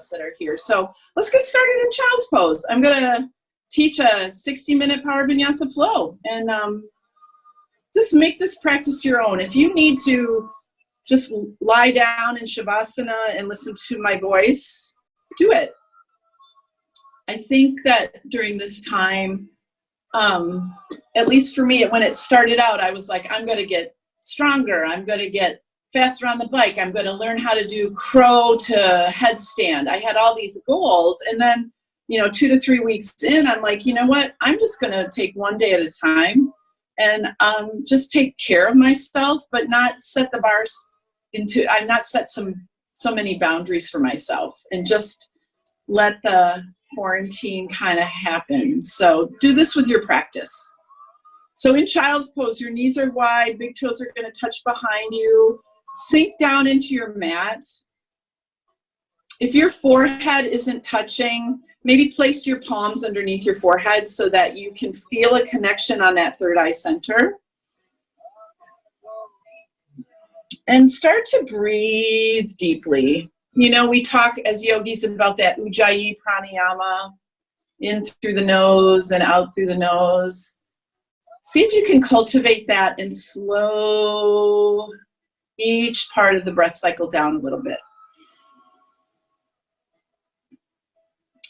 us that are here. So let's get started in child's pose. I'm going to teach a 60-minute power vinyasa flow, and just make this practice your own. If you need to just lie down in Shavasana and listen to my voice, do it. I think that during this time, at least for me, when it started out, I was like, I'm going to get stronger. I'm going to get faster on the bike. I'm going to learn how to do crow to headstand. I had all these goals. And then, 2 to 3 weeks in, I'm like, you know what? I'm just going to take one day at a time and just take care of myself, but not set the bars I'm not set so many boundaries for myself, and just let the quarantine kind of happen. So do this with your practice. So in child's pose, your knees are wide, big toes are going to touch behind you. Sink down into your mat. If your forehead isn't touching, maybe place your palms underneath your forehead so that you can feel a connection on that third eye center. And start to breathe deeply. We talk as yogis about that Ujjayi pranayama, in through the nose and out through the nose. See if you can cultivate that and slow each part of the breath cycle down a little bit.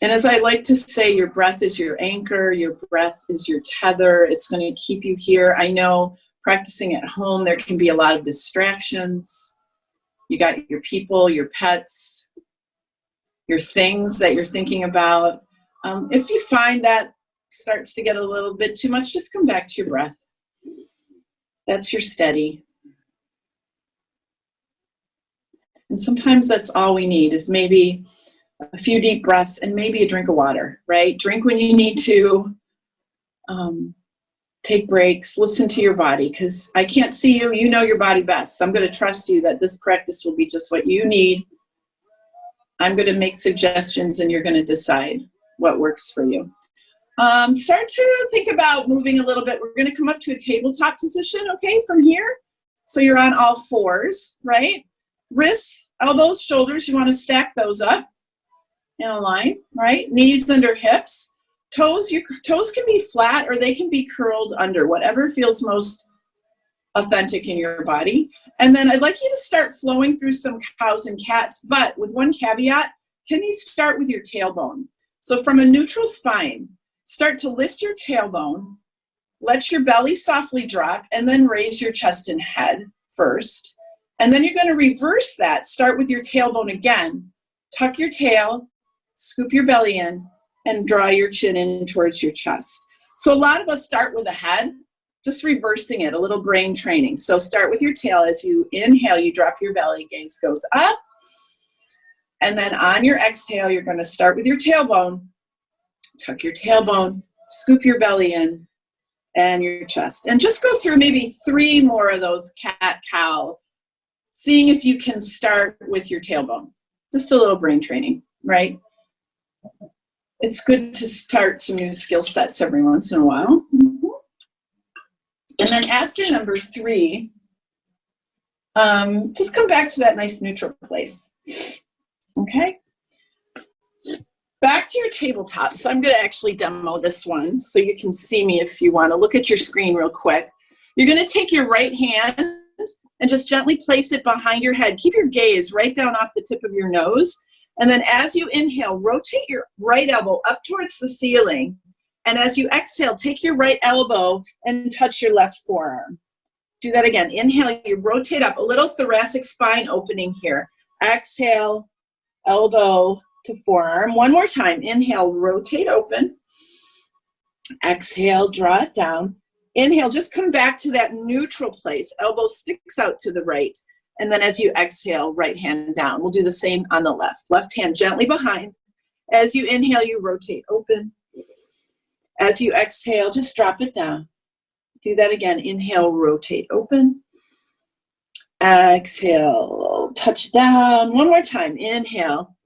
And as I like to say, your breath is your anchor, your breath is your tether. It's going to keep you here. I know practicing at home, there can be a lot of distractions. You got your people, your pets, your things that you're thinking about. If you find that starts to get a little bit too much, just come back to your breath. That's your steady. And sometimes that's all we need, is maybe a few deep breaths and maybe a drink of water, right? Drink when you need to. Take breaks, listen to your body, because I can't see you, you know your body best. So I'm going to trust you that this practice will be just what you need. I'm going to make suggestions and you're going to decide what works for you. Start to think about moving a little bit. We're going to come up to a tabletop position, okay, from here. So you're on all fours, right? Wrists, elbows, shoulders, you want to stack those up in a line, right? Knees under hips. Toes, your toes can be flat or they can be curled under, whatever feels most authentic in your body. And then I'd like you to start flowing through some cows and cats, but with one caveat, can you start with your tailbone? So from a neutral spine, start to lift your tailbone, let your belly softly drop, and then raise your chest and head first. And then you're going to reverse that. Start with your tailbone again. Tuck your tail, scoop your belly in, and draw your chin in towards your chest. So a lot of us start with the head, just reversing it, a little brain training. So start with your tail. As you inhale, you drop your belly, gaze goes up. And then on your exhale, you're going to start with your tailbone, tuck your tailbone, scoop your belly in, and your chest. And just go through maybe 3 more of those cat, cow, seeing if you can start with your tailbone. Just a little brain training, right? It's good to start some new skill sets every once in a while. Mm-hmm. And then after number 3, just come back to that nice neutral place. Okay? Back to your tabletop. So I'm going to actually demo this one so you can see me if you want to look at your screen real quick. You're going to take your right hand and just gently place it behind your head. Keep your gaze right down off the tip of your nose. And then as you inhale, rotate your right elbow up towards the ceiling. And as you exhale, take your right elbow and touch your left forearm. Do that again. Inhale, you rotate up, a little thoracic spine opening here. Exhale, elbow to forearm. One more time. Inhale, rotate open. Exhale, draw it down. Inhale, just come back to that neutral place. Elbow sticks out to the right. And then as you exhale, right hand down. We'll do the same on the left. Left hand gently behind. As you inhale, you rotate open. As you exhale, just drop it down. Do that again. Inhale, rotate open. Exhale, touch down. One more time. Inhale.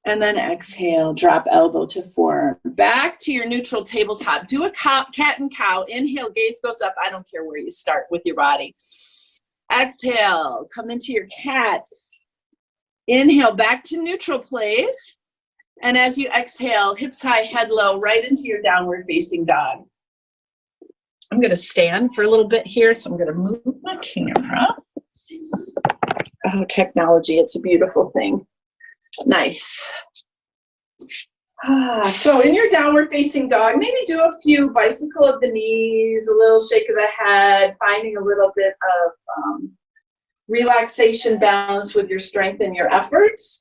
And then exhale, drop elbow to forearm. Back to your neutral tabletop. Do a cat and cow. Inhale, gaze goes up. I don't care where you start with your body. Exhale, come into your cat. Inhale back to neutral place. And as you exhale, hips high, head low, right into your downward facing dog. I'm going to stand for a little bit here, so I'm going to move my camera. Oh, technology, it's a beautiful thing. Nice. So in your downward facing dog, maybe do a few bicycle of the knees, a little shake of the head, finding a little bit of relaxation balance with your strength and your efforts.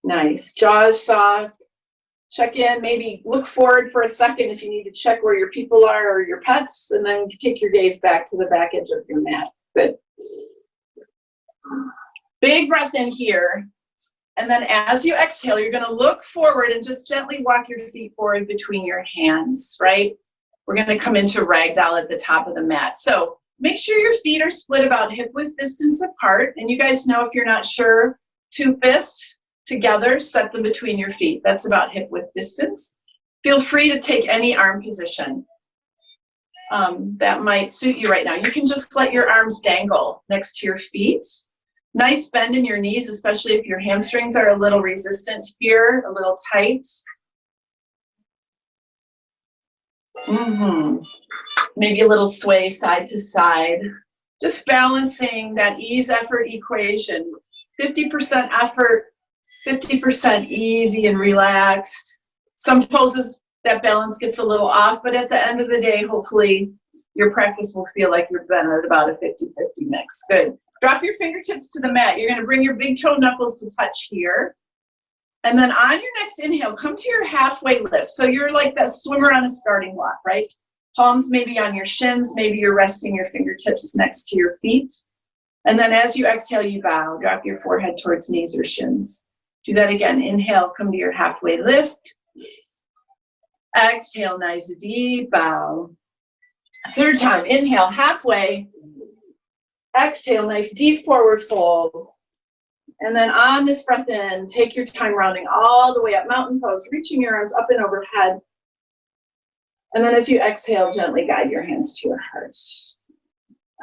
Nice. Jaws soft. Check in, maybe look forward for a second if you need to check where your people are or your pets, and then take your gaze back to the back edge of your mat. Good. Big breath in here. And then as you exhale, you're going to look forward and just gently walk your feet forward between your hands, right? We're going to come into ragdoll at the top of the mat. So make sure your feet are split about hip width distance apart. And you guys know, if you're not sure, 2 fists together, set them between your feet. That's about hip width distance. Feel free to take any arm position that might suit you right now. You can just let your arms dangle next to your feet. Nice bend in your knees, especially if your hamstrings are a little resistant here, a little tight. Maybe a little sway side to side. Just balancing that ease-effort equation. 50% effort, 50% easy and relaxed. Some poses that balance gets a little off, but at the end of the day, hopefully your practice will feel like you've been at about a 50-50 mix. Good. Drop your fingertips to the mat. You're going to bring your big toe knuckles to touch here. And then on your next inhale, come to your halfway lift. So you're like that swimmer on a starting block, right? Palms maybe on your shins. Maybe you're resting your fingertips next to your feet. And then as you exhale, you bow. Drop your forehead towards knees or shins. Do that again. Inhale, come to your halfway lift. Exhale, nice deep bow. Third time, inhale, halfway. Exhale, nice deep forward fold. And then on this breath in, take your time rounding all the way up, mountain pose, reaching your arms up and overhead. And then as you exhale, gently guide your hands to your heart.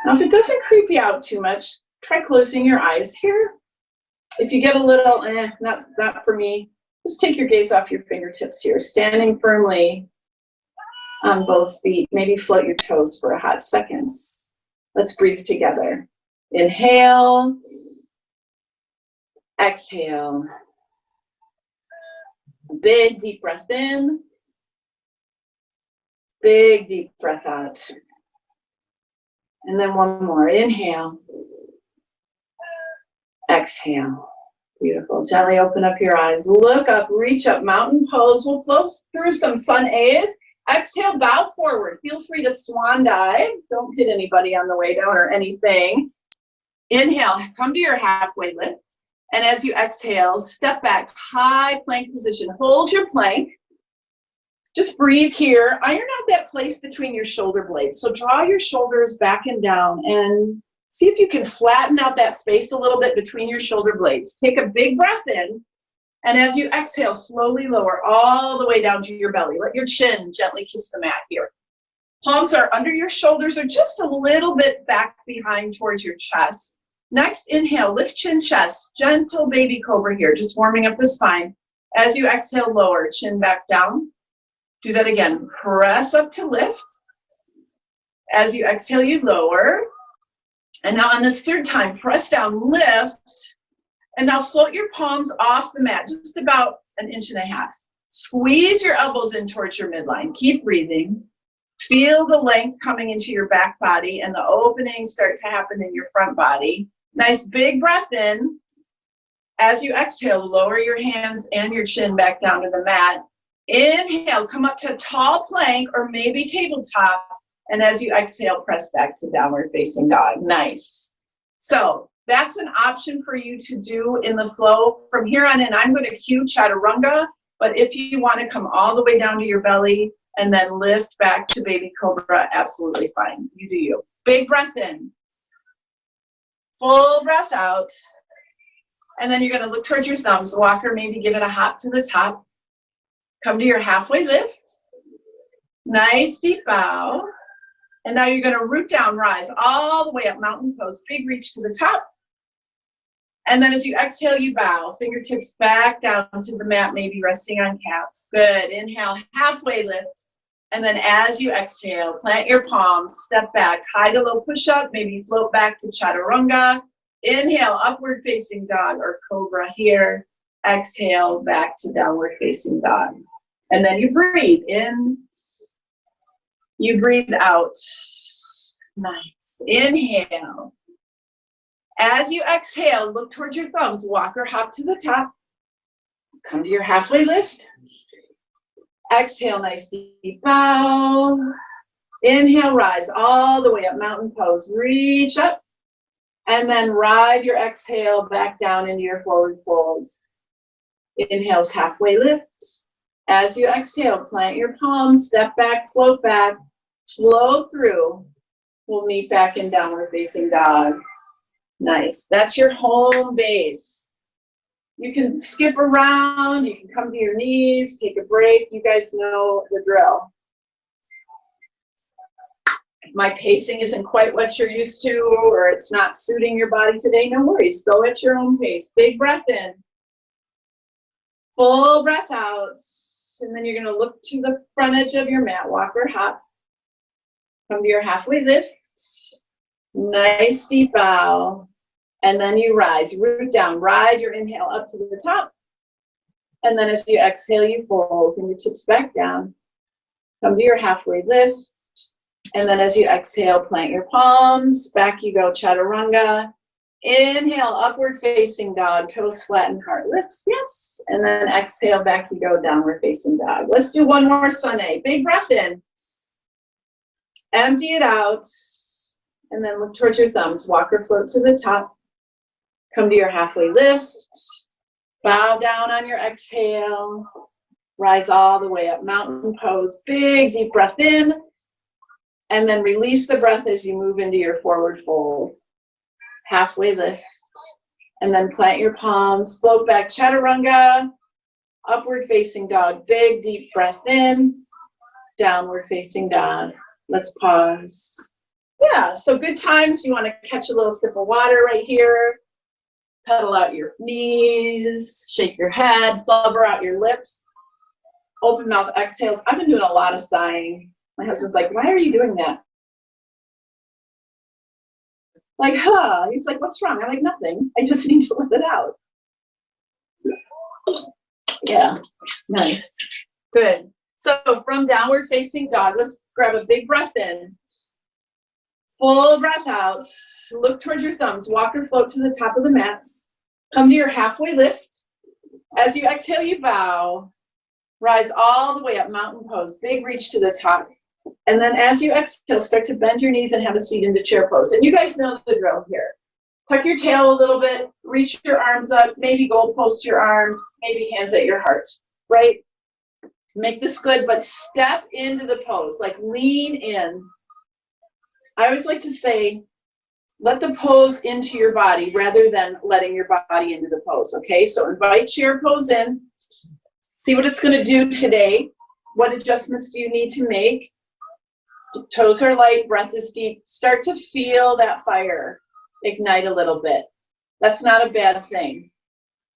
Now, if it doesn't creep you out too much, try closing your eyes here. If you get a little, not for me, just take your gaze off your fingertips here, standing firmly on both feet. Maybe float your toes for a hot second. Let's breathe together. Inhale. Exhale. Big deep breath in. Big deep breath out. And then one more. Inhale. Exhale. Beautiful. Gently open up your eyes. Look up, reach up, mountain pose. We'll flow through some sun A's. Exhale, bow forward. Feel free to swan dive. Don't hit anybody on the way down or anything. Inhale, come to your halfway lift. And as you exhale, step back, high plank position. Hold your plank. Just breathe here. Iron out that place between your shoulder blades. So draw your shoulders back and down and see if you can flatten out that space a little bit between your shoulder blades. Take a big breath in. And as you exhale, slowly lower all the way down to your belly. Let your chin gently kiss the mat here. Palms are under your shoulders or just a little bit back behind towards your chest. Next, inhale, lift chin, chest. Gentle baby cobra here, just warming up the spine. As you exhale, lower, chin back down. Do that again. Press up to lift. As you exhale, you lower. And now on this third time, press down, lift. And now float your palms off the mat, just about 1.5 inches. Squeeze your elbows in towards your midline. Keep breathing. Feel the length coming into your back body and the openings start to happen in your front body. Nice big breath in. As you exhale, lower your hands and your chin back down to the mat. Inhale, come up to tall plank or maybe tabletop. And as you exhale, press back to downward facing dog. Nice. So that's an option for you to do in the flow. From here on in, I'm going to cue chaturanga, but if you want to come all the way down to your belly and then lift back to baby cobra, absolutely fine. You do you. Big breath in. Full breath out. And then you're going to look towards your thumbs. Walk or maybe give it a hop to the top. Come to your halfway lift. Nice deep bow. And now you're going to root down, rise all the way up, mountain pose, big reach to the top. And then as you exhale, you bow, fingertips back down to the mat, maybe resting on calves. Good. Inhale, halfway lift. And then as you exhale, plant your palms, step back, high to low push-up, maybe float back to chaturanga. Inhale, upward facing dog or cobra here. Exhale, back to downward facing dog. And then you breathe in. You breathe out. Nice. Inhale. As you exhale, look towards your thumbs. Walk or hop to the top. Come to your halfway lift. Exhale, nice deep bow. Inhale, rise all the way up, mountain pose. Reach up. And then ride your exhale back down into your forward folds. Inhale's halfway lift. As you exhale, plant your palms, step back, float back, flow through. We'll meet back in downward facing dog. Nice. That's your home base. You can skip around, you can come to your knees, take a break. You guys know the drill. If my pacing isn't quite what you're used to, or it's not suiting your body today, no worries. Go at your own pace. Big breath in. Full breath out. And then you're going to look to the front edge of your mat, walk or hop. Come to your halfway lift. Nice deep bow. And then you rise, root down, ride your inhale up to the top. And then as you exhale, you fold, fingertips back down. Come to your halfway lift. And then as you exhale, plant your palms. Back you go, chaturanga. Inhale, upward facing dog, toes flatten, heart lifts, yes. And then exhale, back you go, downward facing dog. Let's do one more Sunday. Big breath in. Empty it out. And then look towards your thumbs. Walk or float to the top. Come to your halfway lift. Bow down on your exhale. Rise all the way up, mountain pose. Big deep breath in. And then release the breath as you move into your forward fold. Halfway lift. And then plant your palms. Float back, chaturanga. Upward facing dog. Big deep breath in. Downward facing dog. Let's pause. Yeah, so good time if you want to catch a little sip of water right here. Pedal out your knees, shake your head, flubber out your lips. Open mouth exhales. I've been doing a lot of sighing. My husband's like, why are you doing that? Like, huh. He's like, what's wrong? I'm like, nothing. I just need to let it out. Yeah, nice. Good. So from downward facing dog, let's grab a big breath in. Full breath out. Look towards your thumbs. Walk or float to the top of the mats. Come to your halfway lift. As you exhale, you bow. Rise all the way up, mountain pose. Big reach to the top. And then as you exhale, start to bend your knees and have a seat into chair pose. And you guys know the drill here. Tuck your tail a little bit. Reach your arms up. Maybe goal post your arms. Maybe hands at your heart. Right? Make this good, but step into the pose. Like lean in. I always like to say, let the pose into your body rather than letting your body into the pose, okay? So invite chair pose in. See what it's going to do today. What adjustments do you need to make? Toes are light, breath is deep. Start to feel that fire ignite a little bit. That's not a bad thing.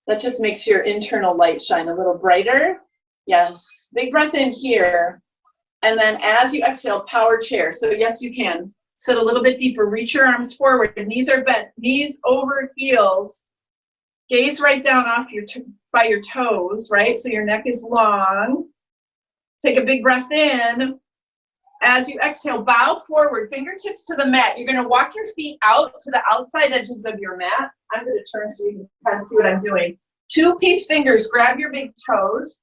That just makes your internal light shine a little brighter. Yes, big breath in here. And then as you exhale, power chair. So yes, you can. Sit a little bit deeper, reach your arms forward, knees are bent, knees over heels. Gaze right down off by your toes, right? So your neck is long. Take a big breath in. As you exhale, bow forward, fingertips to the mat. You're gonna walk your feet out to the outside edges of your mat. I'm gonna turn so you can kind of see what I'm doing. 2-piece fingers, grab your big toes.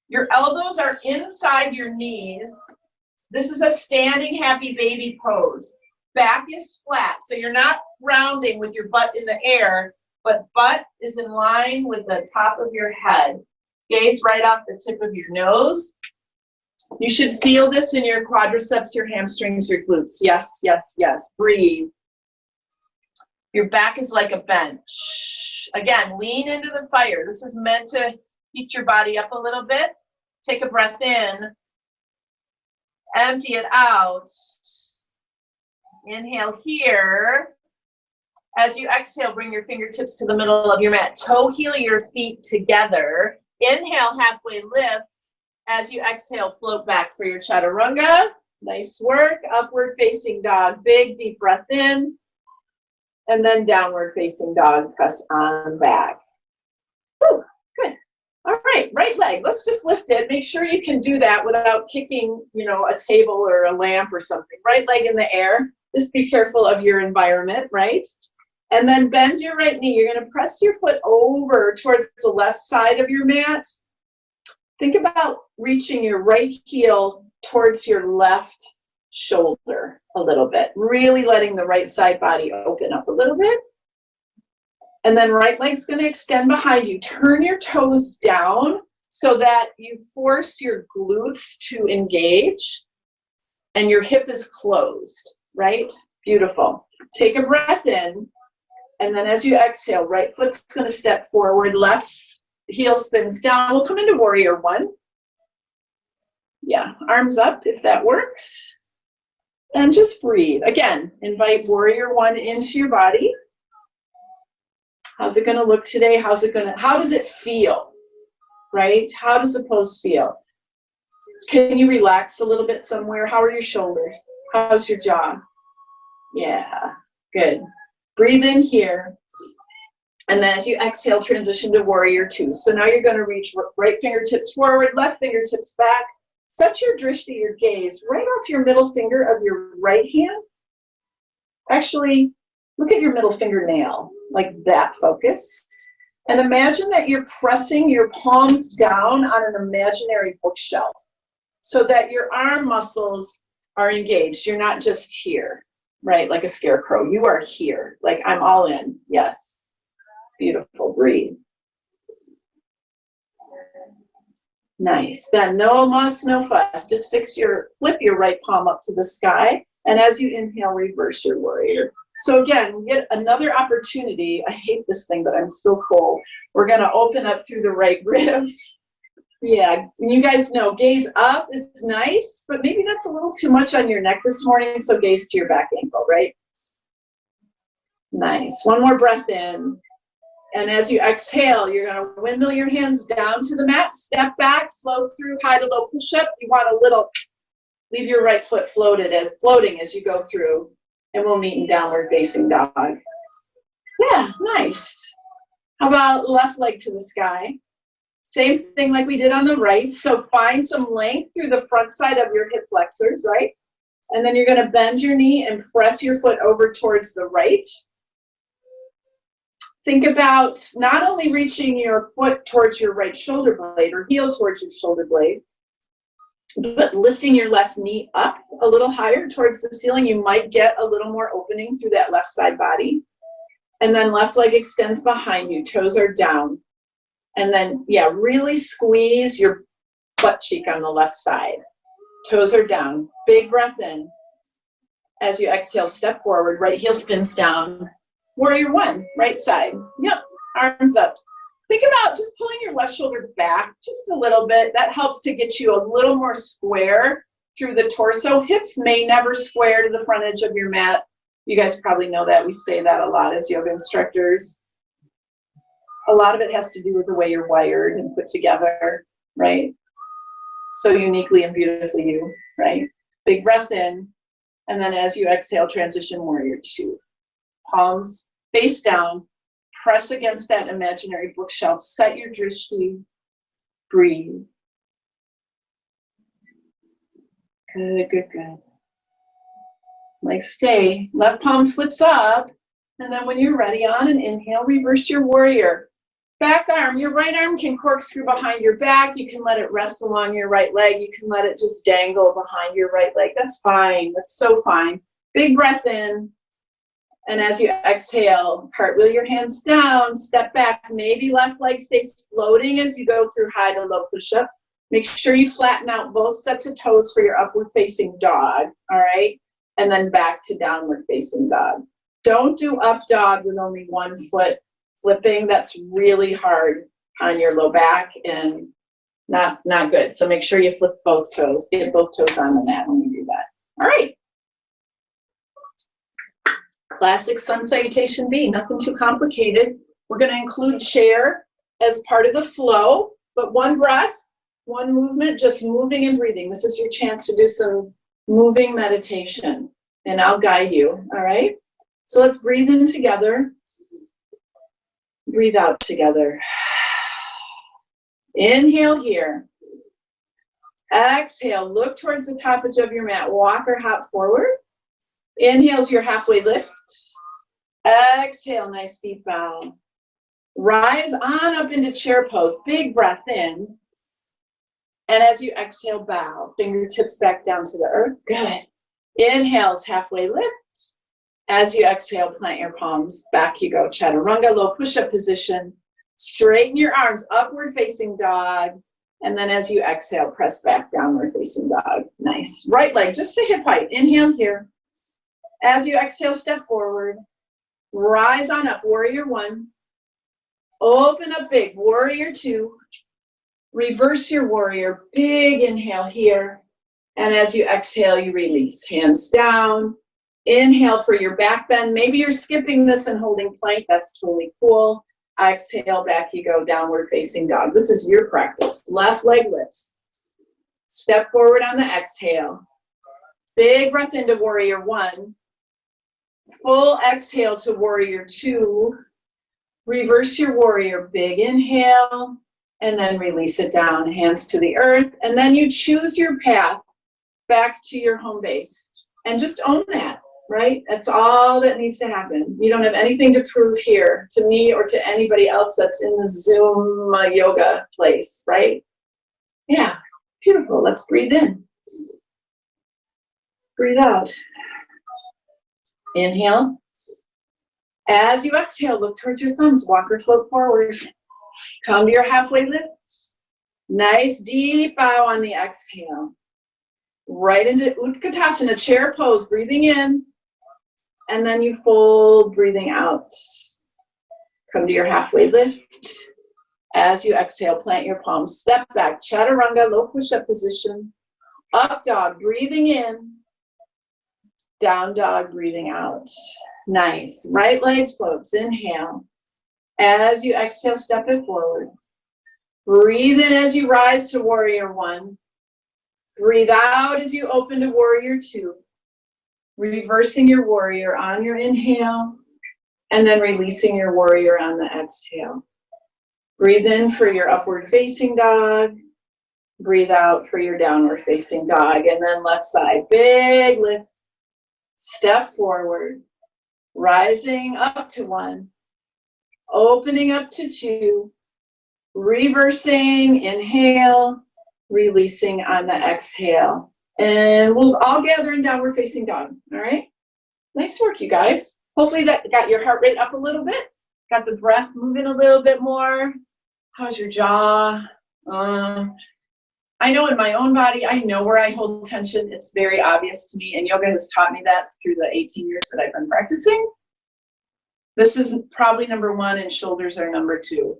Your elbows are inside your knees. This is a standing happy baby pose. Back is flat, so you're not rounding with your butt in the air, but butt is in line with the top of your head. Gaze right off the tip of your nose. You should feel this in your quadriceps, your hamstrings, your glutes. Yes, yes, yes. Breathe. Your back is like a bench. Again, lean into the fire. This is meant to heat your body up a little bit. Take a breath in. Empty it out. Inhale here. As you exhale, bring your fingertips to the middle of your mat. Toe heel your feet together. Inhale, halfway lift. As you exhale, float back for your chaturanga. Nice work. Upward facing dog. Big, deep breath in. And then downward facing dog. Press on back. Woo, good. All right, right leg. Let's just lift it. Make sure you can do that without kicking, a table or a lamp or something. Right leg in the air. Just be careful of your environment, right? And then bend your right knee. You're going to press your foot over towards the left side of your mat. Think about reaching your right heel towards your left shoulder a little bit. Really letting the right side body open up a little bit. And then right leg's going to extend behind you. Turn your toes down so that you force your glutes to engage and your hip is closed, right? Beautiful. Take a breath in. And then as you exhale, right foot's going to step forward, left heel spins down. We'll come into warrior one. Yeah, arms up if that works. And just breathe. Again, invite warrior one into your body. How's it going to look today? How does it feel? Right? How does the pose feel? Can you relax a little bit somewhere? How are your shoulders? How's your jaw? Yeah, good. Breathe in here. And then as you exhale, transition to warrior two. So now you're going to reach right fingertips forward, left fingertips back. Set your drishti, your gaze, right off your middle finger of your right hand. Actually, look at your middle fingernail, like that focused. And imagine that you're pressing your palms down on an imaginary bookshelf so that your arm muscles are engaged. You're not just here, right, like a scarecrow. You are here, like I'm all in. Yes. Beautiful. Breathe. Nice. Then no muss, no fuss. Just flip your right palm up to the sky. And as you inhale, reverse your warrior. So again, we get another opportunity. I hate this thing, but I'm still cool. We're going to open up through the right ribs. Yeah, you guys know gaze up is nice, but maybe that's a little too much on your neck this morning. So gaze to your back ankle, right? Nice. One more breath in. And as you exhale, you're going to windmill your hands down to the mat, step back, flow through high to low push-up. You want a little, leave your right foot floating as you go through, and we'll meet in downward facing dog. Yeah, nice. How about left leg to the sky? Same thing like we did on the right. So find some length through the front side of your hip flexors, right? And then you're going to bend your knee and press your foot over towards the right. Think about not only reaching your foot towards your right shoulder blade or heel towards your shoulder blade, but lifting your left knee up a little higher towards the ceiling. You might get a little more opening through that left side body. And then left leg extends behind you. Toes are down. And then, yeah, really squeeze your butt cheek on the left side. Toes are down. Big breath in. As you exhale, step forward. Right heel spins down. Warrior one, right side. Yep, arms up. Think about just pulling your left shoulder back just a little bit. That helps to get you a little more square through the torso. Hips may never square to the front edge of your mat. You guys probably know that. We say that a lot as yoga instructors. A lot of it has to do with the way you're wired and put together, right? So uniquely and beautifully you, right? Big breath in. And then as you exhale, transition warrior two. Palms face down, press against that imaginary bookshelf, set your drishti, breathe. Good, good, good. Like stay, left palm flips up, and then when you're ready on an inhale, reverse your warrior. Back arm, your right arm can corkscrew behind your back, you can let it rest along your right leg, you can let it just dangle behind your right leg, that's fine, that's so fine. Big breath in. And as you exhale, cartwheel your hands down, step back, maybe left leg stays floating as you go through high to low push-up. Make sure you flatten out both sets of toes for your upward facing dog, all right? And then back to downward facing dog. Don't do up dog with only one foot flipping. That's really hard on your low back and not good. So make sure you flip both toes, get both toes on the mat when you do that. All right. Classic sun salutation B, nothing too complicated. We're going to include chair as part of the flow, but one breath, one movement, just moving and breathing. This is your chance to do some moving meditation, and I'll guide you, all right? So let's breathe in together, breathe out together. Inhale here. Exhale, look towards the top edge of your mat, walk or hop forward. Inhale's your halfway lift. Exhale, nice deep bow. Rise on up into chair pose, big breath in. And as you exhale, bow, fingertips back down to the earth. Good. Inhale's halfway lift. As you exhale, plant your palms. Back you go, chaturanga, low push-up position. Straighten your arms, upward facing dog. And then as you exhale, press back, downward facing dog. Nice. Right leg just to hip height. Inhale here. As you exhale, step forward. Rise on up, warrior one. Open up big, warrior two. Reverse your warrior, big inhale here. And as you exhale, you release. Hands down. Inhale for your back bend. Maybe you're skipping this and holding plank. That's totally cool. Exhale, back you go, downward facing dog. This is your practice. Left leg lifts. Step forward on the exhale. Big breath into warrior one. Full exhale to warrior two. Reverse your warrior, big inhale, and then release it down, hands to the earth. And then you choose your path back to your home base. And just own that, right? That's all that needs to happen. You don't have anything to prove here to me or to anybody else that's in the Zoom yoga place, right? Yeah, beautiful. Let's breathe in. Breathe out. Inhale. As you exhale, look towards your thumbs. Walk or float forward. Come to your halfway lift. Nice deep bow on the exhale. Right into Utkatasana, chair pose, breathing in. And then you fold, breathing out. Come to your halfway lift. As you exhale, plant your palms. Step back, chaturanga, low push-up position. Up dog, breathing in. Down dog, breathing out. Nice. Right leg floats. Inhale. As you exhale, step it forward. Breathe in as you rise to warrior one. Breathe out as you open to warrior two. Reversing your warrior on your inhale, and then releasing your warrior on the exhale. Breathe in for your upward facing dog. Breathe out for your downward facing dog. And then left side, big lift. Step forward. Rising up to one. Opening up to two. Reversing, inhale. Releasing on the exhale. And we'll all gather in downward facing dog. All right? Nice work, you guys. Hopefully that got your heart rate up a little bit. Got the breath moving a little bit more. How's your jaw? I know in my own body, I know where I hold tension. It's very obvious to me, and yoga has taught me that through the 18 years that I've been practicing. This is probably number one, and shoulders are number two.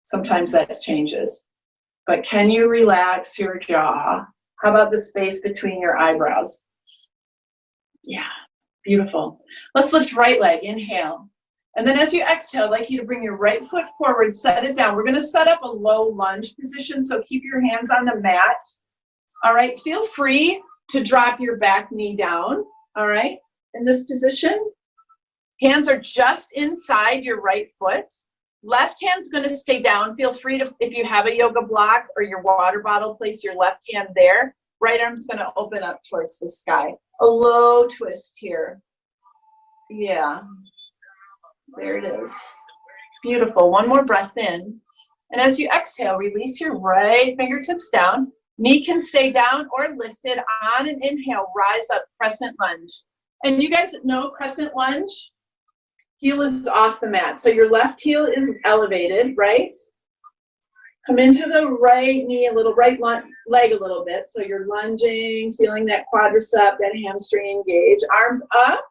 Sometimes that changes. But can you relax your jaw? How about the space between your eyebrows? Yeah, beautiful. Let's lift right leg, inhale. And then as you exhale, I'd like you to bring your right foot forward, set it down. We're gonna set up a low lunge position, so keep your hands on the mat. All right, feel free to drop your back knee down, all right? In this position, hands are just inside your right foot. Left hand's gonna stay down. Feel free to, if you have a yoga block or your water bottle, place your left hand there. Right arm's gonna open up towards the sky. A low twist here. Yeah. There it is. Beautiful. One more breath in. And as you exhale, release your right fingertips down. Knee can stay down or lifted. On an inhale, rise up, crescent lunge. And you guys know crescent lunge? Heel is off the mat. So your left heel is elevated, right? Come into the right knee, a little right leg a little bit. So you're lunging, feeling that quadricep, that hamstring engage. Arms up.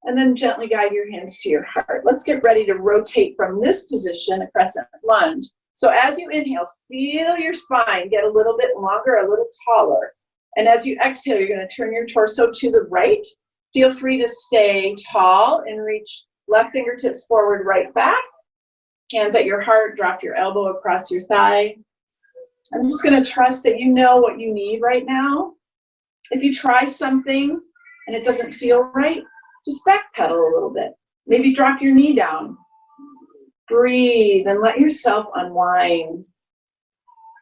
And then gently guide your hands to your heart. Let's get ready to rotate from this position, a crescent lunge. So as you inhale, feel your spine get a little bit longer, a little taller. And as you exhale, you're going to turn your torso to the right. Feel free to stay tall and reach left fingertips forward, right back. Hands at your heart, drop your elbow across your thigh. I'm just going to trust that you know what you need right now. If you try something and it doesn't feel right, just backpedal a little bit. Maybe drop your knee down. Breathe and let yourself unwind.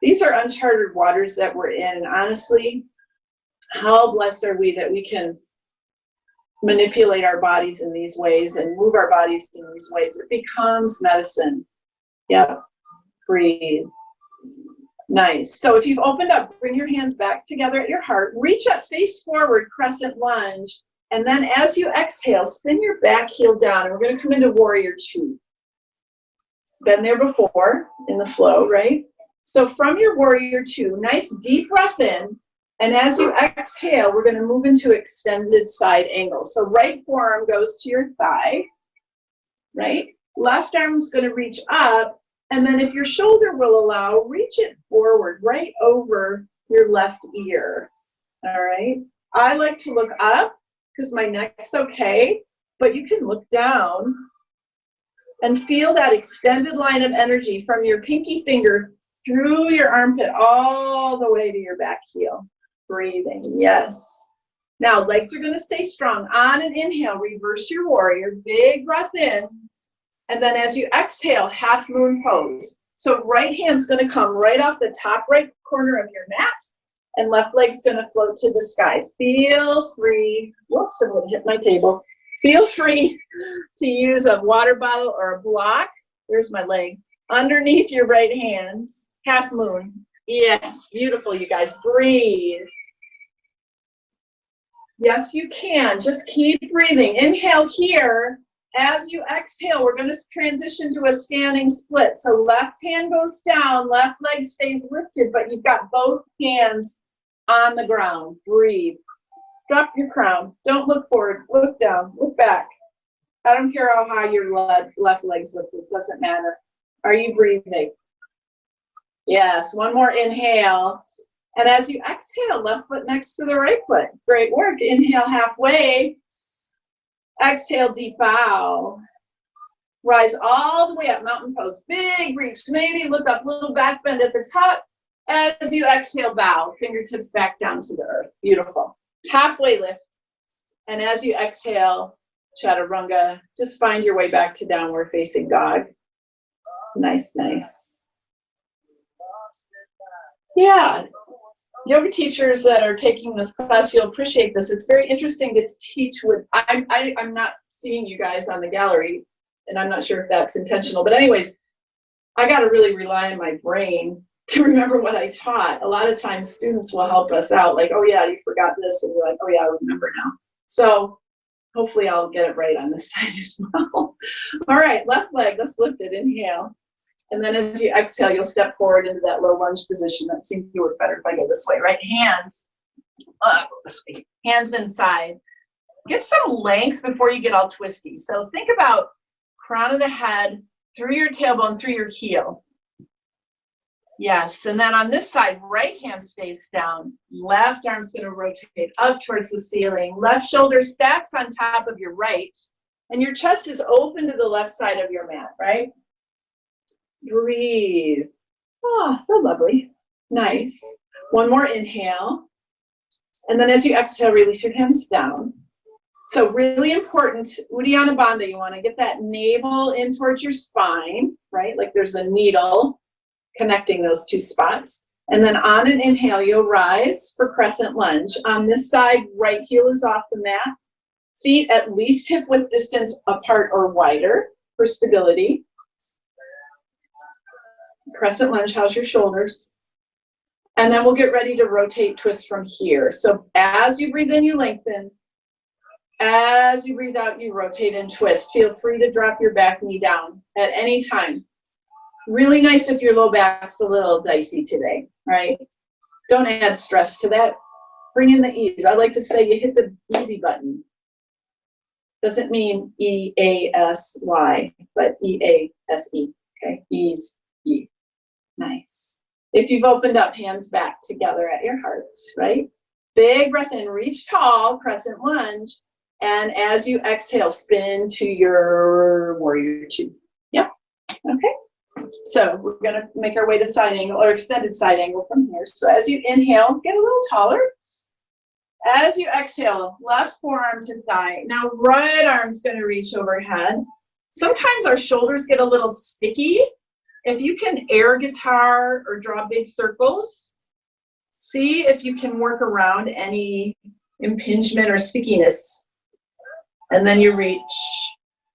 These are uncharted waters that we're in. And honestly, how blessed are we that we can manipulate our bodies in these ways and move our bodies in these ways. It becomes medicine. Yep. Breathe. Nice. So if you've opened up, bring your hands back together at your heart. Reach up, face forward, crescent lunge. And then as you exhale, spin your back heel down. And we're going to come into warrior two. Been there before in the flow, right? So from your warrior two, nice deep breath in. And as you exhale, we're going to move into extended side angle. So right forearm goes to your thigh, right? Left arm's going to reach up. And then if your shoulder will allow, reach it forward right over your left ear. All right. I like to look up because my neck's okay, but you can look down and feel that extended line of energy from your pinky finger through your armpit all the way to your back heel. Breathing. Yes. Now legs are going to stay strong. On an inhale, reverse your warrior. Big breath in. And then as you exhale, half moon pose. So right hand's going to come right off the top right corner of your mat, and left leg's going to float to the sky. Feel free. Whoops, I'm going to hit my table. Feel free to use a water bottle or a block. There's my leg. Underneath your right hand. Half moon. Yes, beautiful, you guys. Breathe. Yes, you can. Just keep breathing. Inhale here. As you exhale, we're going to transition to a standing split. So left hand goes down, left leg stays lifted, but you've got both hands on the ground. Breathe. Drop your crown. Don't look forward. Look down. Look back. I don't care how high your left leg's lifted. It doesn't matter. Are you breathing? Yes. One more inhale. And as you exhale, left foot next to the right foot. Great work. Inhale halfway. Exhale, deep bow. Rise all the way up, mountain pose. Big reach. Maybe look up, little back bend at the top. As you exhale, bow. Fingertips back down to the earth. Beautiful. Halfway lift. And as you exhale, chaturanga, just find your way back to downward facing dog. Nice, nice. Yeah. Yoga teachers that are taking this class, you'll appreciate this. It's very interesting to teach with, I'm not seeing you guys on the gallery, and I'm not sure if that's intentional, but anyways, I got to really rely on my brain to remember what I taught. A lot of times students will help us out, like, oh yeah, you forgot this, and we're like, oh yeah, I remember now. So hopefully I'll get it right on this side as well. All right, left leg, let's lift it, inhale. And then as you exhale, you'll step forward into that low lunge position. That seems to work better if I go this way, right? Hands up, this way. Hands inside. Get some length before you get all twisty. So think about crown of the head, through your tailbone, through your heel. Yes, and then on this side, right hand stays down. Left arm's going to rotate up towards the ceiling. Left shoulder stacks on top of your right. And your chest is open to the left side of your mat, right? Breathe. Oh, so lovely. Nice. One more inhale. And then as you exhale, release your hands down. So really important, Uddiyana Bandha, you want to get that navel in towards your spine, right? Like there's a needle connecting those two spots. And then on an inhale, you'll rise for crescent lunge. On this side, right heel is off the mat. Feet at least hip width distance apart or wider for stability. Crescent lunge, how's your shoulders? And then we'll get ready to rotate, twist from here. So as you breathe in, you lengthen. As you breathe out, you rotate and twist. Feel free to drop your back knee down at any time. Really nice if your low back's a little dicey today, right? Don't add stress to that. Bring in the ease. I like to say you hit the easy button. Doesn't mean E-A-S-Y, but E-A-S-E, okay? Ease, E. Nice. If you've opened up, hands back together at your heart, right? Big breath in, reach tall, crescent lunge. And as you exhale, spin to your warrior two. Yep. Okay. So we're going to make our way to side angle or extended side angle from here. So as you inhale, get a little taller. As you exhale, left forearm to thigh. Now right arm's going to reach overhead. Sometimes our shoulders get a little sticky. If you can air guitar or draw big circles, see if you can work around any impingement or stickiness. And then you reach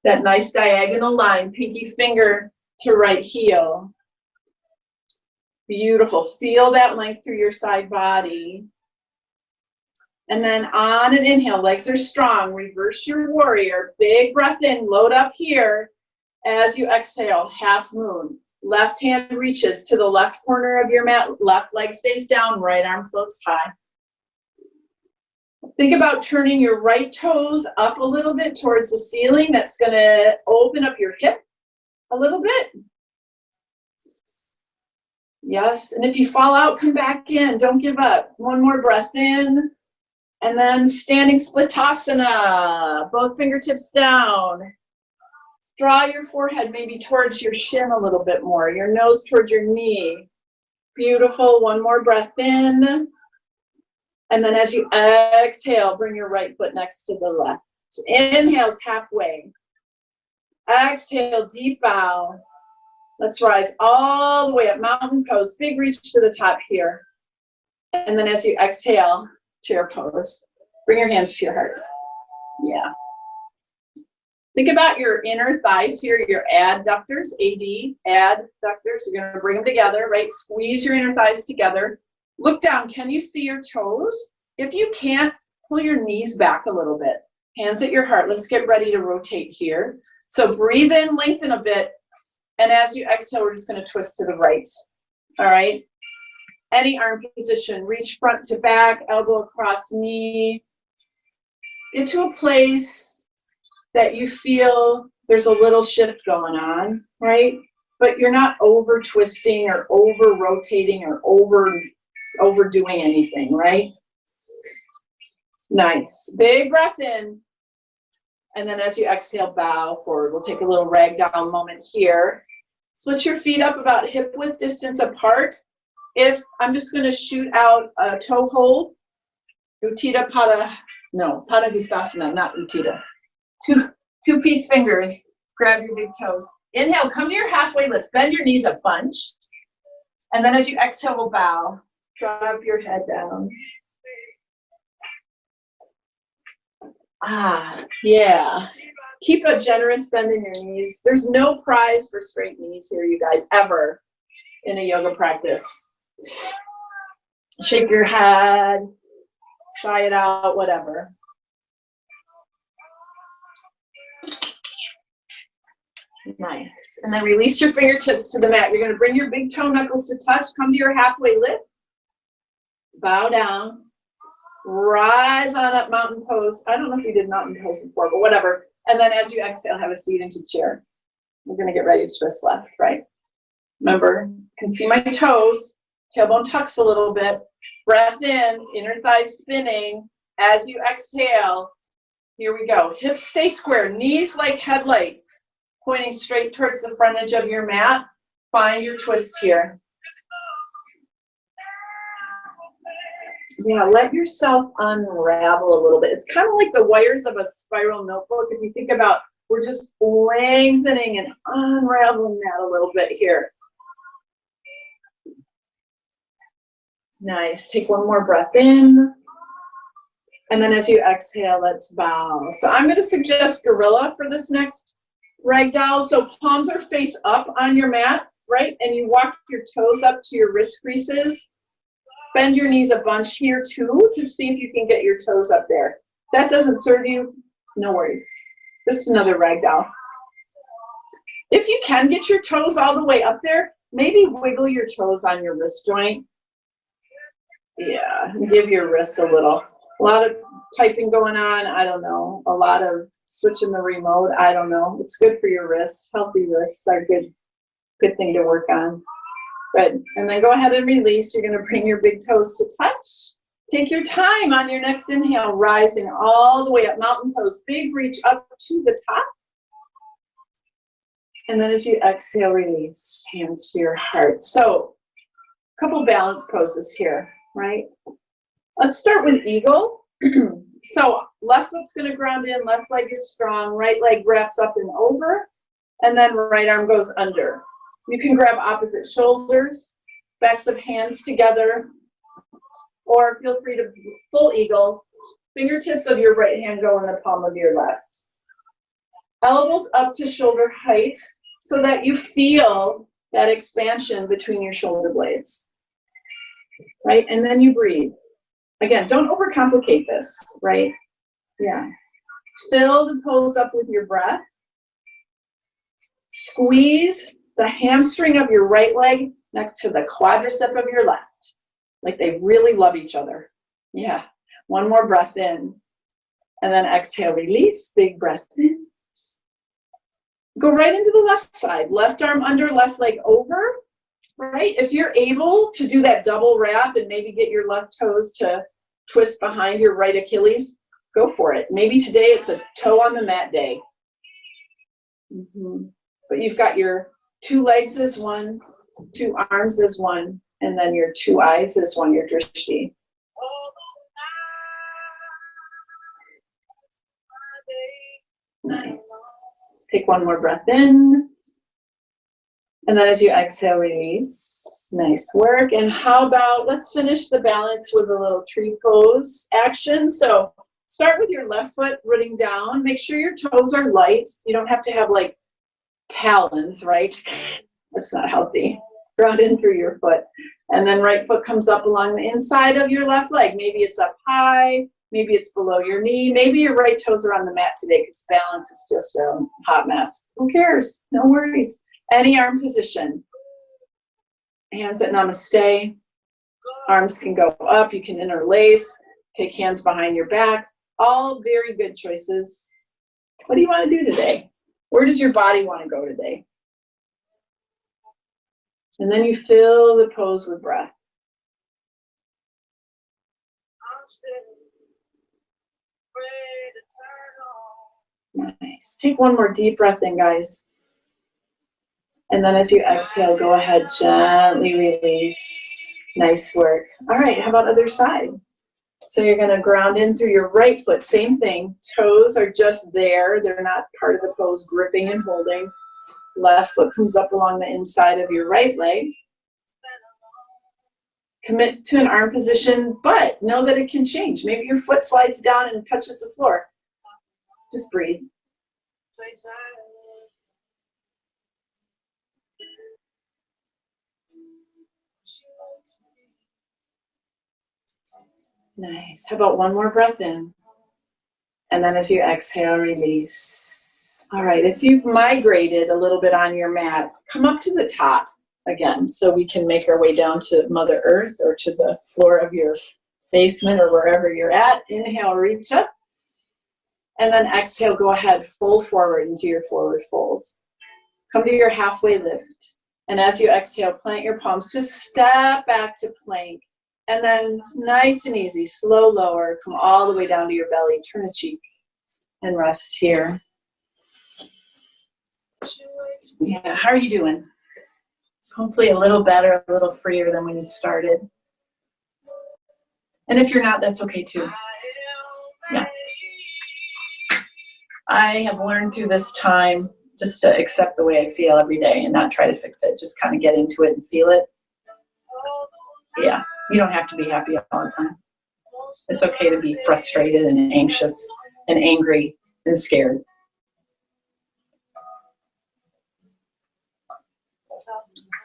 that nice diagonal line, pinky finger to right heel. Beautiful. Feel that length through your side body. And then on an inhale, legs are strong. Reverse your warrior. Big breath in, load up here. As you exhale, half moon. Left hand reaches to the left corner of your mat. Left leg stays down, right arm floats high. Think about turning your right toes up a little bit towards the ceiling. That's going to open up your hip a little bit. Yes, and if you fall out, come back in. Don't give up. One more breath in. And then standing splitasana. Both fingertips down. Draw your forehead maybe towards your shin a little bit more. Your nose towards your knee. Beautiful. One more breath in. And then as you exhale, bring your right foot next to the left. Inhale's halfway. Exhale, deep bow. Let's rise all the way up, mountain pose. Big reach to the top here. And then as you exhale, chair pose. Bring your hands to your heart. Yeah. Think about your inner thighs here, your adductors, adductors. You're going to bring them together, right? Squeeze your inner thighs together. Look down. Can you see your toes? If you can't, pull your knees back a little bit. Hands at your heart. Let's get ready to rotate here. So breathe in, lengthen a bit. And as you exhale, we're just going to twist to the right. All right? Any arm position. Reach front to back, elbow across knee. Into a place that you feel there's a little shift going on, right? But you're not over twisting or over rotating or overdoing anything, right? Nice. Big breath in. And then as you exhale, bow forward. We'll take a little ragdoll moment here. Switch your feet up about hip width distance apart. If I'm just going to shoot out a toe hold, Uttita Pada, no, Pada Vistasana, not Uttita. Two piece fingers, grab your big toes. Inhale, come to your halfway lift, bend your knees a bunch. And then as you exhale, we'll bow. Drop your head down. Yeah. Keep a generous bend in your knees. There's no prize for straight knees here, you guys, ever in a yoga practice. Shake your head, sigh it out, whatever. Nice. And then release your fingertips to the mat. You're going to bring your big toe knuckles to touch. Come to your halfway lift. Bow down. Rise on up, mountain pose. I don't know if you did mountain pose before, but whatever. And then as you exhale, have a seat into chair. We're going to get ready to twist left, right? Remember, you can see my toes. Tailbone tucks a little bit. Breath in, inner thighs spinning. As you exhale, here we go. Hips stay square, knees like headlights, pointing straight towards the front edge of your mat. Find your twist here. Yeah, let yourself unravel a little bit. It's kind of like the wires of a spiral notebook. If you think about, we're just lengthening and unraveling that a little bit here. Nice. Take one more breath in. And then as you exhale, let's bow. So I'm going to suggest gorilla for this next ragdoll. So palms are face up on your mat, right? And you walk your toes up to your wrist creases. Bend your knees a bunch here too to see if you can get your toes up there. That doesn't serve you, no worries. Just another ragdoll. If you can get your toes all the way up there, maybe wiggle your toes on your wrist joint. Yeah, give your wrists a lot of typing going on, I don't know. A lot of switching the remote, I don't know. It's good for your wrists. Healthy wrists are good thing to work on. Good. And then go ahead and release. You're going to bring your big toes to touch. Take your time on your next inhale, rising all the way up, mountain pose, big reach up to the top. And then as you exhale, release, hands to your heart. So, a couple balance poses here, right? Let's start with eagle. So, left foot's gonna ground in, left leg is strong, right leg wraps up and over, and then right arm goes under. You can grab opposite shoulders, backs of hands together, or feel free to full eagle. Fingertips of your right hand go in the palm of your left. Elbows up to shoulder height so that you feel that expansion between your shoulder blades, right? And then you breathe. Again, don't overcomplicate this, right? Yeah. Fill the toes up with your breath. Squeeze the hamstring of your right leg next to the quadricep of your left. Like they really love each other. Yeah. One more breath in. And then exhale, release. Big breath in. Go right into the left side. Left arm under, left leg over. Right? If you're able to do that double wrap and maybe get your left toes to twist behind your right Achilles, go for it. Maybe today it's a toe on the mat day. But you've got your 2 legs as one, 2 arms as one, and then your 2 eyes as one, your drishti. Nice. Take one more breath in. And then as you exhale, release. Nice work. And how about, let's finish the balance with a little tree pose action. So start with your left foot rooting down. Make sure your toes are light. You don't have to have like talons, right? That's not healthy. Ground in through your foot. And then right foot comes up along the inside of your left leg. Maybe it's up high. Maybe it's below your knee. Maybe your right toes are on the mat today because balance is just a hot mess. Who cares? No worries. Any arm position. Hands at namaste. Arms can go up. You can interlace. Take hands behind your back. All very good choices. What do you want to do today? Where does your body want to go today? And then you fill the pose with breath. Nice. Take one more deep breath in, guys. And then as you exhale, go ahead, gently release. Nice work. All right, how about other side? So you're going to ground in through your right foot. Same thing. Toes are just there. They're not part of the pose, gripping and holding. Left foot comes up along the inside of your right leg. Commit to an arm position, but know that it can change. Maybe your foot slides down and touches the floor. Just breathe. Nice. How about one more breath in? And then as you exhale, release. All right, if you've migrated a little bit on your mat, come up to the top again so we can make our way down to Mother Earth or to the floor of your basement or wherever you're at. Inhale, reach up. And then exhale, go ahead, fold forward into your forward fold. Come to your halfway lift. And as you exhale, plant your palms. Just step back to plank. And then nice and easy, slow lower, come all the way down to your belly, turn a cheek, and rest here. Yeah, how are you doing? Hopefully a little better, a little freer than when you started. And if you're not, that's okay too. Yeah. I have learned through this time just to accept the way I feel every day and not try to fix it, just kind of get into it and feel it. Yeah. You don't have to be happy all the time. It's okay to be frustrated and anxious and angry and scared.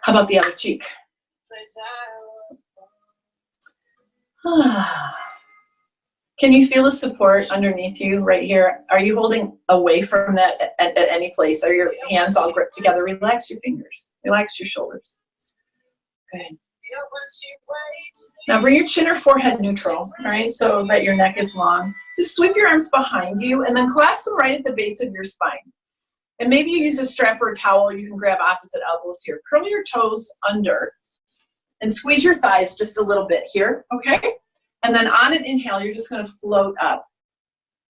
How about the other cheek? Can you feel the support underneath you right here? Are you holding away from that at any place? Are your hands all gripped together? Relax your fingers. Relax your shoulders. Good. Now bring your chin or forehead neutral, all right, so that your neck is long. Just sweep your arms behind you and then clasp them right at the base of your spine. And maybe you use a strap or a towel. You can grab opposite elbows here. Curl your toes under and squeeze your thighs just a little bit here, okay? And then on an inhale, you're just going to float up.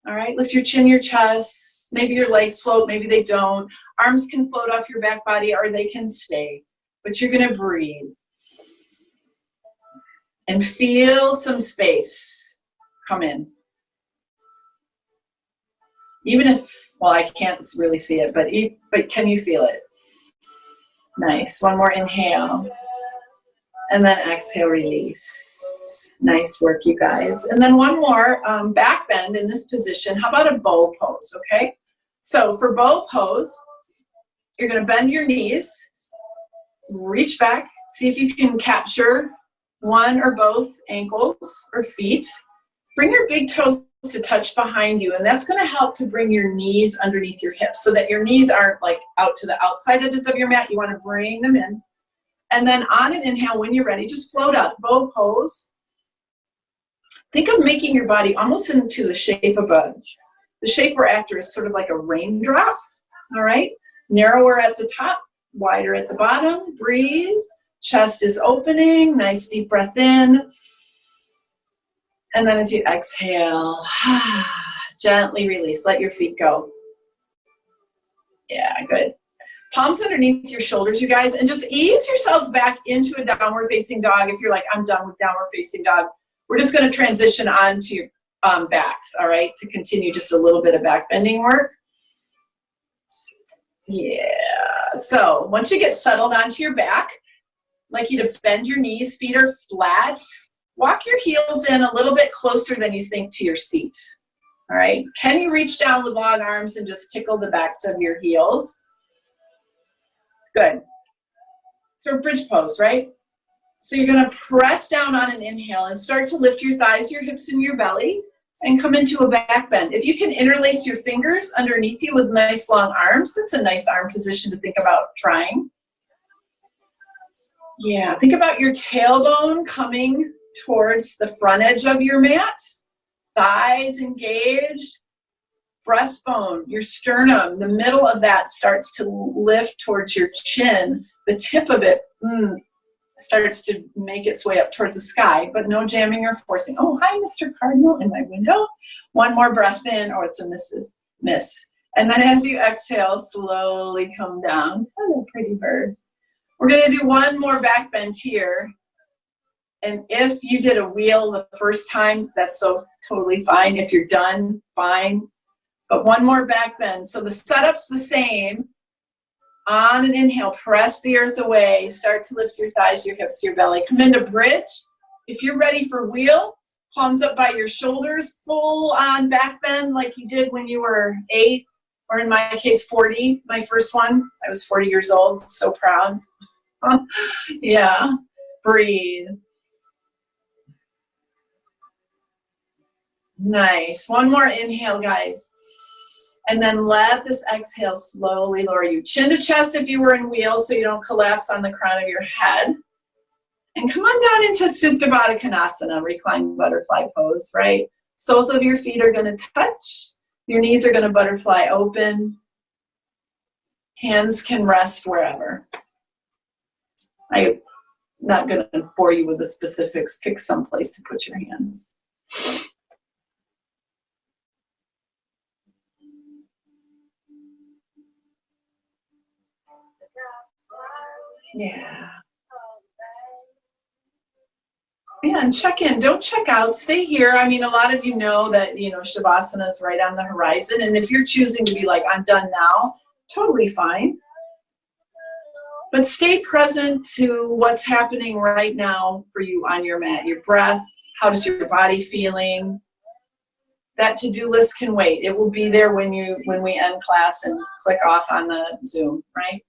All right, lift your chin, your chest. Maybe your legs float, maybe they don't. Arms can float off your back body or they can stay. But you're going to breathe. And feel some space come in. Even if, well, I can't really see it, but can you feel it? Nice. One more inhale. And then exhale, release. Nice work, you guys. And then one more, back bend in this position. How about a bow pose, okay? So for bow pose, you're going to bend your knees, reach back, see if you can capture one or both ankles or feet. Bring your big toes to touch behind you, and that's going to help to bring your knees underneath your hips so that your knees aren't like out to the outside edges of your mat. You want to bring them in. And then on an inhale, when you're ready, just float up, bow pose. Think of making your body almost into the shape of the shape we're after is sort of like a raindrop, all right? Narrower at the top, wider at the bottom. Breathe. Chest is opening. Nice deep breath in. And then as you exhale, gently release. Let your feet go. Yeah, good. Palms underneath your shoulders, you guys, and just ease yourselves back into a downward facing dog. If you're like, I'm done with downward facing dog, we're just going to transition on to your backs, all right, to continue just a little bit of back bending work. Yeah, so once you get settled onto your back, I'd like you to bend your knees, feet are flat. Walk your heels in a little bit closer than you think to your seat, all right? Can you reach down with long arms and just tickle the backs of your heels? Good. So bridge pose, right? So you're going to press down on an inhale and start to lift your thighs, your hips, and your belly and come into a back bend. If you can interlace your fingers underneath you with nice long arms, it's a nice arm position to think about trying. Yeah, think about your tailbone coming towards the front edge of your mat, thighs engaged, breastbone, your sternum, the middle of that starts to lift towards your chin. The tip of it starts to make its way up towards the sky, but no jamming or forcing. Oh, hi, Mr. Cardinal in my window. One more breath in, or it's a miss. And then as you exhale, slowly come down. Hello, pretty bird. We're going to do one more back bend here. And if you did a wheel the first time, that's so totally fine. If you're done, fine. But one more back bend. So the setup's the same. On an inhale, press the earth away. Start to lift your thighs, your hips, your belly. Come into bridge. If you're ready for wheel, palms up by your shoulders, full on back bend like you did when you were 8, or in my case, 40. My first one, I was 40 years old. So proud. Yeah. Breathe. Nice. One more inhale, guys. And then let this exhale slowly lower you. Chin to chest if you were in wheels so you don't collapse on the crown of your head. And come on down into Supta Baddha Konasana, reclined butterfly pose, right? Soles of your feet are going to touch. Your knees are going to butterfly open. Hands can rest wherever. I'm not going to bore you with the specifics. Pick some place to put your hands. Yeah. Yeah, and check in. Don't check out. Stay here. I mean, a lot of you know that, Shavasana is right on the horizon. And if you're choosing to be like, I'm done now, totally fine. But stay present to what's happening right now for you on your mat. Your breath. How does your body feeling? That to-do list can wait. It will be there when we end class and click off on the Zoom, right?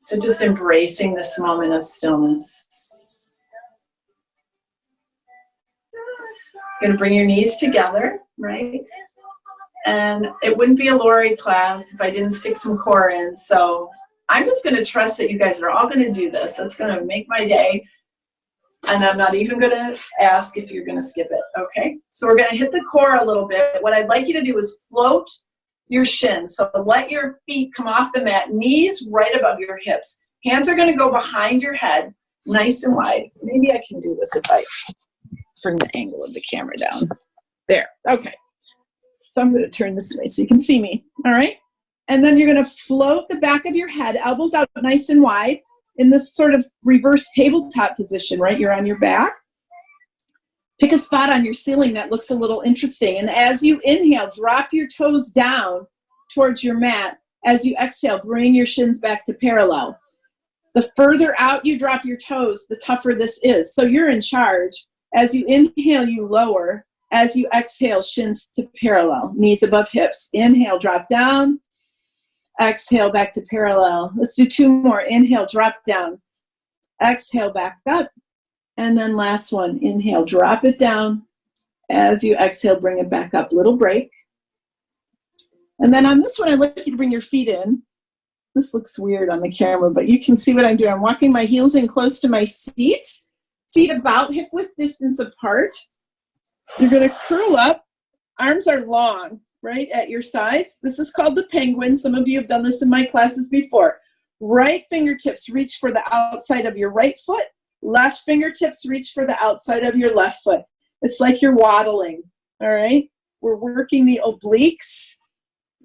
So just embracing this moment of stillness. You're going to bring your knees together, right? And it wouldn't be a Laurie class if I didn't stick some core in. So I'm just going to trust that you guys are all going to do this. It's going to make my day. And I'm not even going to ask if you're going to skip it, okay? So we're going to hit the core a little bit. What I'd like you to do is float your shins. So let your feet come off the mat, knees right above your hips. Hands are going to go behind your head. nice and wide. Maybe I can do this if I bring the angle of the camera down. There, okay. So I'm gonna turn this way so you can see me, all right? And then you're gonna float the back of your head, elbows out nice and wide in this sort of reverse tabletop position, right? You're on your back. Pick a spot on your ceiling that looks a little interesting. And as you inhale, drop your toes down towards your mat. As you exhale, bring your shins back to parallel. The further out you drop your toes, the tougher this is. So you're in charge. As you inhale, you lower. As you exhale, shins to parallel, knees above hips. Inhale, drop down. Exhale, back to parallel. Let's do 2 more. Inhale, drop down. Exhale, back up. And then last one, inhale, drop it down. As you exhale, bring it back up. Little break. And then on this one, I'd like you to bring your feet in. This looks weird on the camera, but you can see what I'm doing. I'm walking my heels in close to my seat, feet about hip width distance apart. You're going to curl up. Arms are long, right, at your sides. This is called the penguin. Some of you have done this in my classes before. Right fingertips reach for the outside of your right foot. Left fingertips reach for the outside of your left foot. It's like you're waddling, all right? We're working the obliques.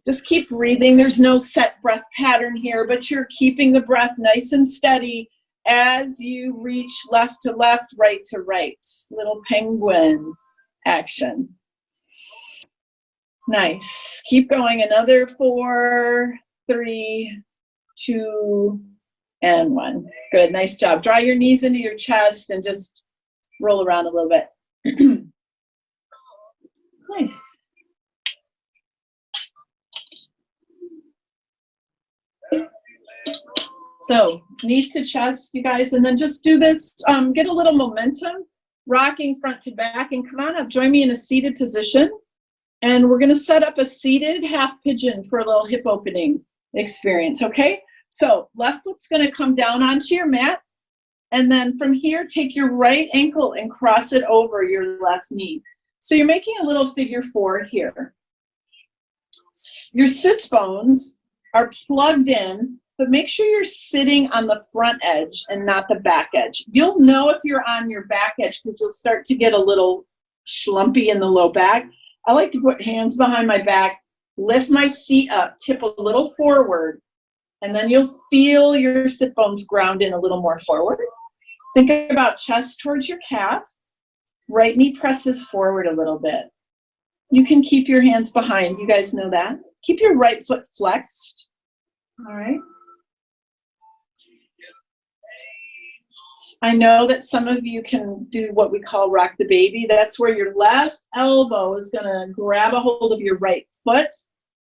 Just keep breathing. There's no set breath pattern here, but you're keeping the breath nice and steady as you reach left to left, right to right. Little penguin action. Nice. Keep going. Another 4, 3, 2, and 1. Good. Nice job. Draw your knees into your chest and just roll around a little bit. Nice. So knees to chest, you guys, and then just do this. Get a little momentum, rocking front to back, and come on up. Join me in a seated position. And we're going to set up a seated half pigeon for a little hip opening experience, okay? So left foot's going to come down onto your mat. And then from here, take your right ankle and cross it over your left knee. So you're making a little figure 4 here. Your sits bones are plugged in, but make sure you're sitting on the front edge and not the back edge. You'll know if you're on your back edge because you'll start to get a little schlumpy in the low back. I like to put hands behind my back, lift my seat up, tip a little forward, and then you'll feel your sit bones ground in a little more forward. Think about chest towards your calf. Right knee presses forward a little bit. You can keep your hands behind. You guys know that. Keep your right foot flexed. All right. I know that some of you can do what we call rock the baby. That's where your left elbow is going to grab a hold of your right foot.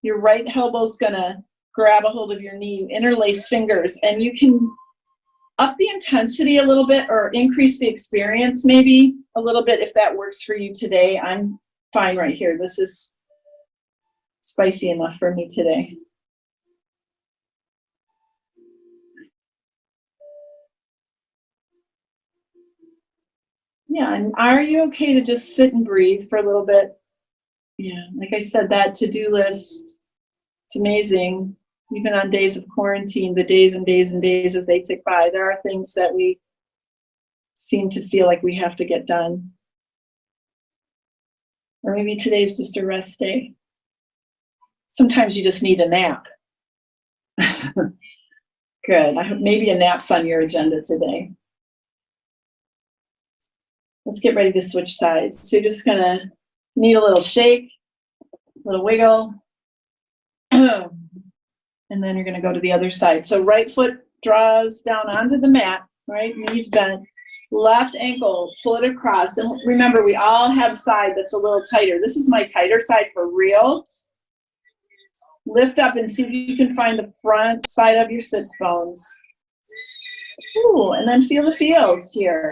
Your right elbow is going to grab a hold of your knee. You interlace fingers, and you can up the intensity a little bit or increase the experience maybe a little bit if that works for you today. I'm fine right here. This is spicy enough for me today. Yeah, and are you okay to just sit and breathe for a little bit? Yeah, like I said, that to-do list, it's amazing. Even on days of quarantine, the days and days and days as they tick by, there are things that we seem to feel like we have to get done. Or maybe today's just a rest day. Sometimes you just need a nap. Good. I hope maybe a nap's on your agenda today. Let's get ready to switch sides. So you're just gonna need a little shake, a little wiggle, and then you're gonna go to the other side. So right foot draws down onto the mat, right? Knees bent. Left ankle, pull it across. And remember, we all have side that's a little tighter. This is my tighter side for real. Lift up and see if you can find the front side of your sits bones. Ooh, and then feel the feels here.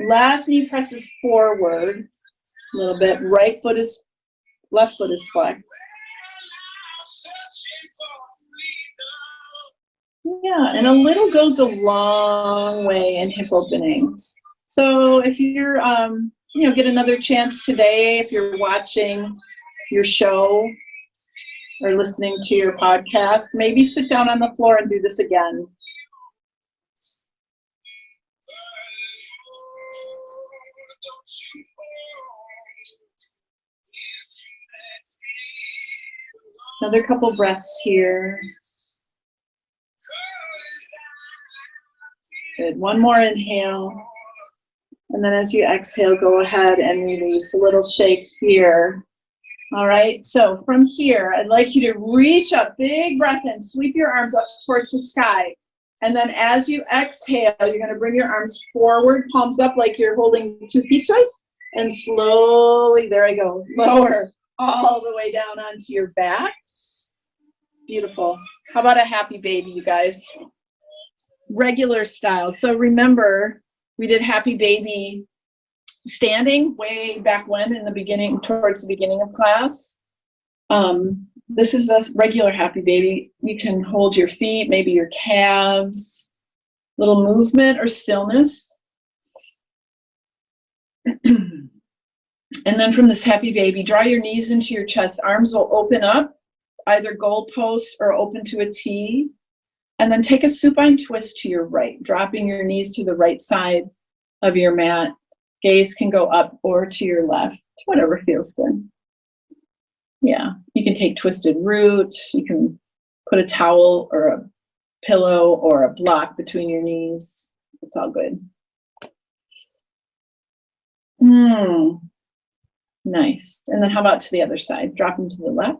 Left knee presses forward a little bit. Left foot is flexed. Yeah, and a little goes a long way in hip opening. So if you're, get another chance today, if you're watching your show or listening to your podcast, maybe sit down on the floor and do this again. Another couple breaths here. Good. One more inhale. And then as you exhale, go ahead and release. A little shake here. All right. So from here, I'd like you to reach up, big breath in, sweep your arms up towards the sky. And then as you exhale, you're going to bring your arms forward, palms up like you're holding two pizzas. And slowly, there I go, lower all the way down onto your backs. Beautiful. How about a happy baby, you guys? Regular style. So remember, we did happy baby standing way back when in the beginning, towards the beginning of class. This is a regular happy baby. You can hold your feet, maybe your calves, little movement or stillness. And then from this happy baby, draw your knees into your chest. Arms will open up, either goalpost or open to a T. And then take a supine twist to your right, dropping your knees to the right side of your mat. Gaze can go up or to your left, whatever feels good. Yeah, you can take twisted root. You can put a towel or a pillow or a block between your knees. It's all good. Nice. And then how about to the other side? Drop them to the left.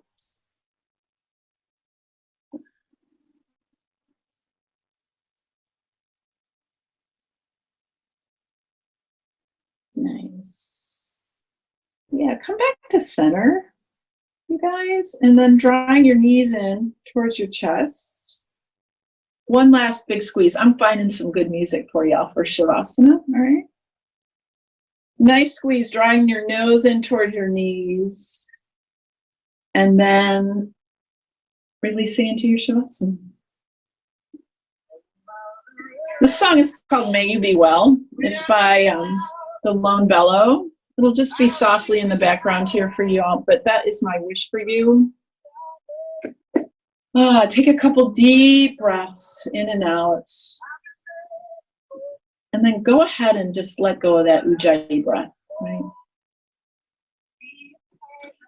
Nice. Yeah, come back to center, you guys, and then drawing your knees in towards your chest. One last big squeeze. I'm finding some good music for y'all for Shavasana, all right? Nice squeeze, drawing your nose in towards your knees, and then releasing into your Shavasana. This song is called May You Be Well. It's by the Lone Bellow. It'll just be softly in the background here for you all, but that is my wish for you. Take a couple deep breaths in and out. And then go ahead and just let go of that Ujjayi breath, right?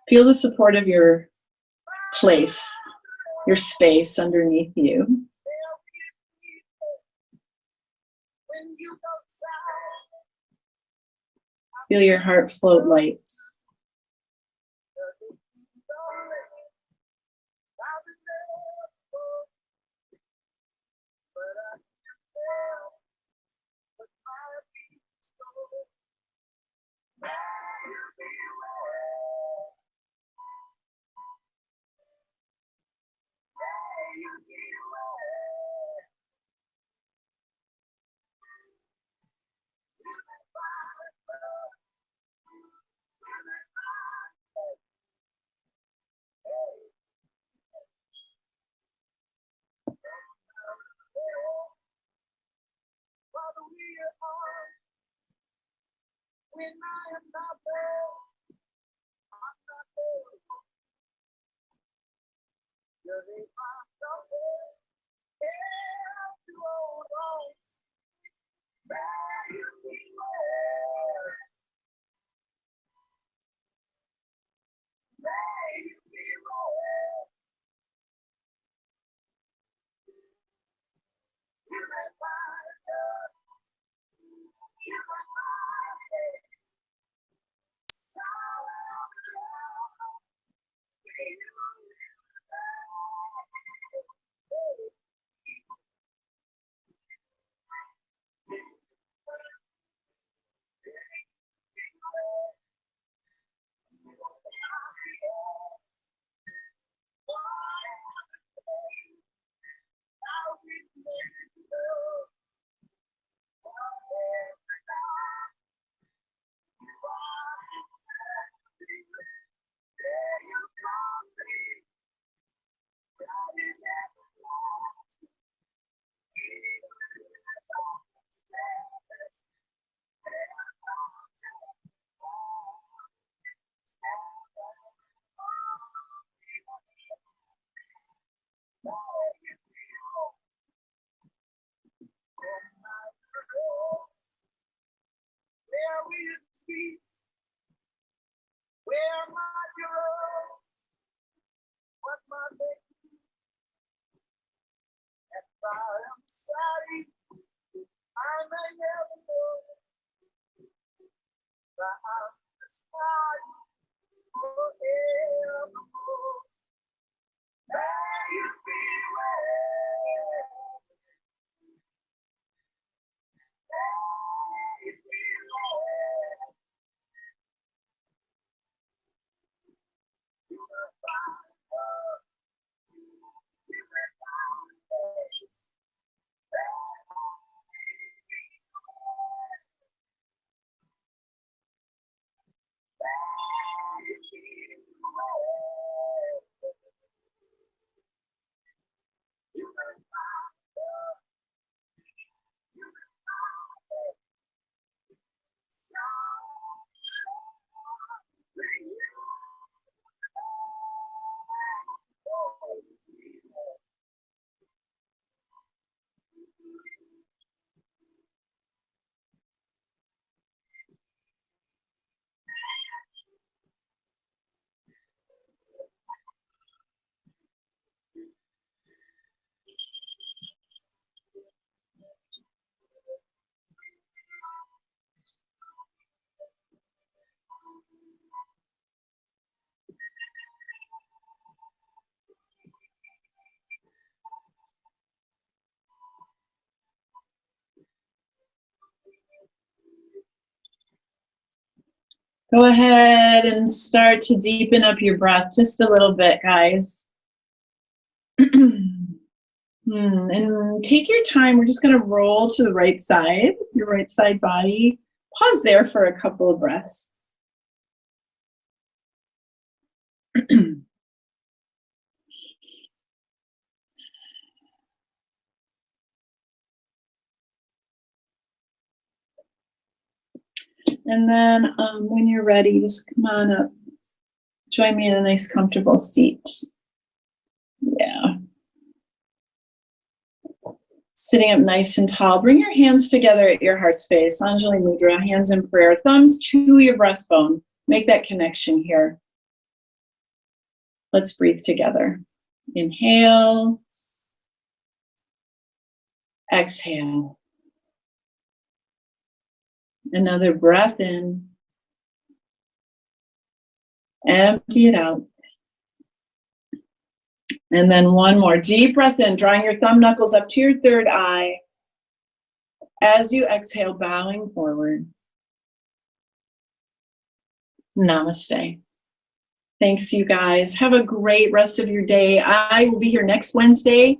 Feel the support of your place, your space underneath you. Feel your heart float light. Go ahead and start to deepen up your breath just a little bit, guys. And take your time. We're just going to roll to the right side, your right side body. Pause there for a couple of breaths. And then when you're ready, just come on up. Join me in a nice, comfortable seat. Yeah. Sitting up nice and tall. Bring your hands together at your heart space. Anjali Mudra, hands in prayer. Thumbs to your breastbone. Make that connection here. Let's breathe together. Inhale. Exhale. Another breath in. Empty it out. And then one more deep breath in, drawing your thumb knuckles up to your third eye. As you exhale, bowing forward. Namaste. Thanks, you guys. Have a great rest of your day. I will be here next Wednesday